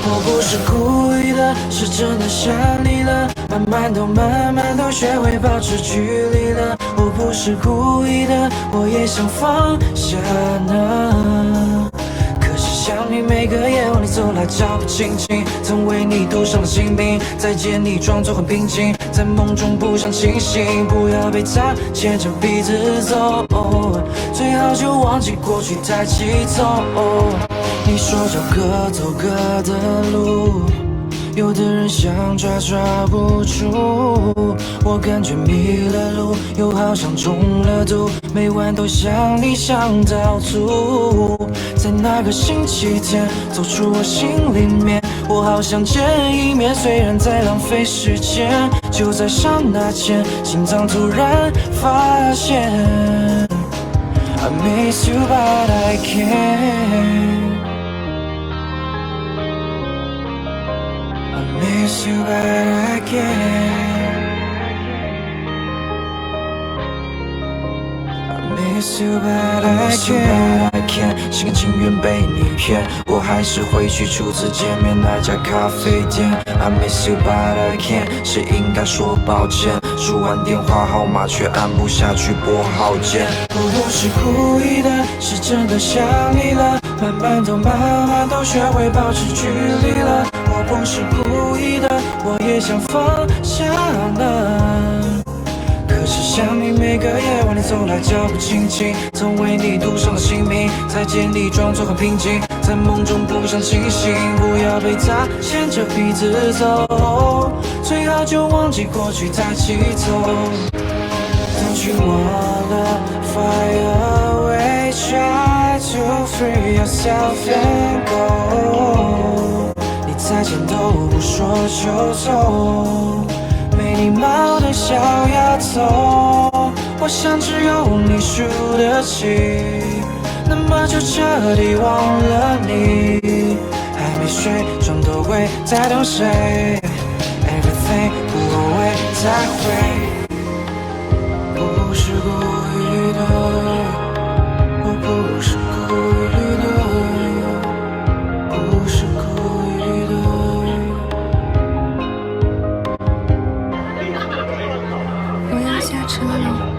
我不是故意的，是真的想你了，慢慢都学会保持距离了。我不是故意的，我也想放下呢。可是想你每个夜晚，你走来脚步轻轻，曾为你赌上了性命，再见你装作很平静，在梦中不想清醒，不要被他牵着鼻子走，最好就忘记过去，抬起头。你说着各走各的路，有的人想抓不住，我感觉迷了路，又好像中了毒，每晚都想你想到吐。在那个星期天，走出我心里面，我好想见一面，虽然在浪费时间。就在刹那间，心脏突然发现 I miss you but I can't，I miss you but I can't，I miss you but I can't，心甘情愿被你骗，我还是会去初次见面那家咖啡店。I miss you but I can't， 是应该说抱歉，输完电话号码却按不下去拨号键。我不是故意的，是真的想你了，慢慢都学会保持距离了。我不是故意的，我也想放下呢。可是想你每个夜晚，你走来脚步轻轻，曾为你赌上了性命，再见你装作很平静，在梦中不想清醒，不要被他牵着鼻子走，最好就忘记过去，抬起头。Don't you wanna fly away, try to free yourself and go， 你再见都不说就走，没礼貌的小丫头，我想只有你输得起，那么就彻底忘了你。还没睡，床头柜在等谁 ？Everything 不后悔才会。不是故意的，我不是故意的，不是故意的。我要下车了。